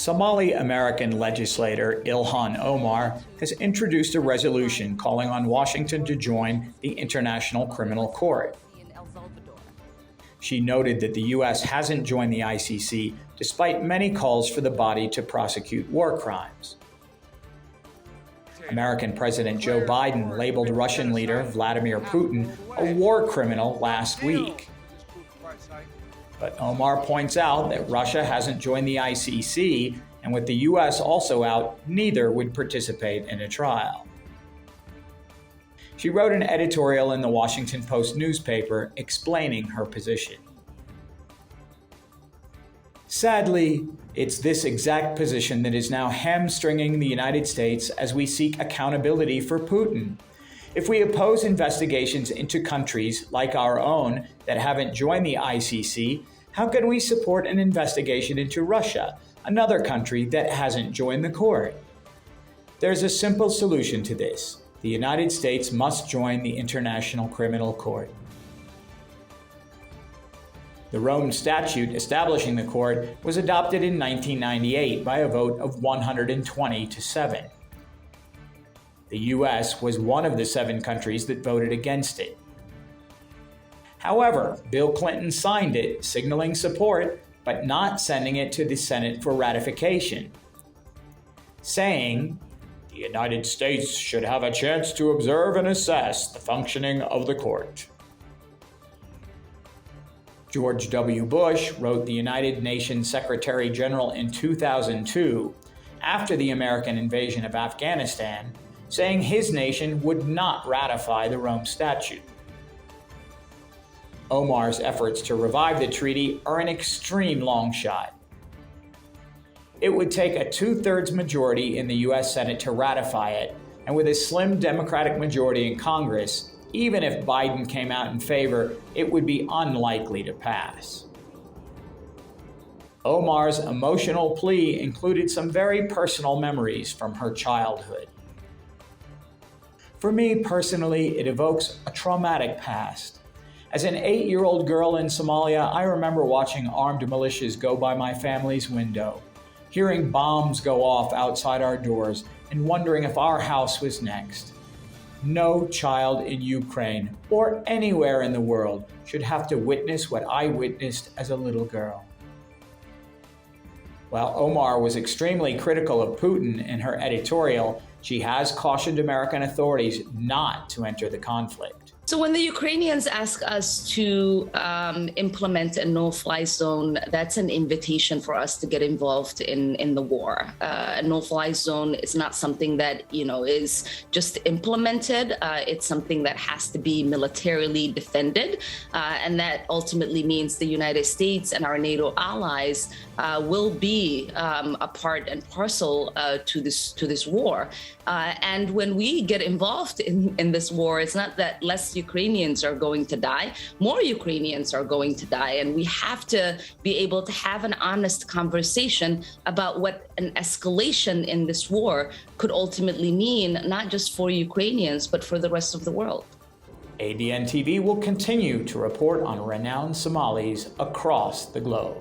Somali-American legislator Ilhan Omar has introduced a resolution calling on Washington to join the International Criminal Court. She noted that the U.S. hasn't joined the ICC despite many calls for the body to prosecute war crimes. American President Joe Biden labeled Russian leader Vladimir Putin a war criminal last week. But Omar points out that Russia hasn't joined the ICC, and with the U.S. also out, neither would participate in a trial. She wrote an editorial in the Washington Post newspaper explaining her position. Sadly, it's this exact position that is now hamstringing the United States as we seek accountability for Putin. If we oppose investigations into countries like our own that haven't joined the ICC, how can we support an investigation into Russia, another country that hasn't joined the court? There's a simple solution to this. The United States must join the International Criminal Court. The Rome Statute establishing the court was adopted in 1998 by a vote of 120 to 7. The U.S. was one of the 7 countries that voted against it. However, Bill Clinton signed it, signaling support, but not sending it to the Senate for ratification, saying, "The United States should have a chance to observe and assess the functioning of the court." George W. Bush wrote the United Nations Secretary General in 2002, after the American invasion of Afghanistan, saying his nation would not ratify the Rome Statute. Omar's efforts to revive the treaty are an extreme long shot. It would take a 2/3 majority in the U.S. Senate to ratify it, and with a slim Democratic majority in Congress, even if Biden came out in favor, it would be unlikely to pass. Omar's emotional plea included some very personal memories from her childhood. For me personally, it evokes a traumatic past. As an 8-year-old girl in Somalia, I remember watching armed militias go by my family's window, hearing bombs go off outside our doors, and wondering if our house was next. No child in Ukraine or anywhere in the world should have to witness what I witnessed as a little girl. While Omar was extremely critical of Putin in her editorial, she has cautioned American authorities not to enter the conflict. So when the Ukrainians ask us to implement a no-fly zone, that's an invitation for us to get involved in the war. A no-fly zone is not something that, is just implemented. It's something that has to be militarily defended. And that ultimately means the United States and our NATO allies will be a part and parcel to this war. And when we get involved in this war, it's not that less Ukrainians are going to die, more Ukrainians are going to die. And we have to be able to have an honest conversation about what an escalation in this war could ultimately mean, not just for Ukrainians, but for the rest of the world. ADN TV will continue to report on renowned Somalis across the globe.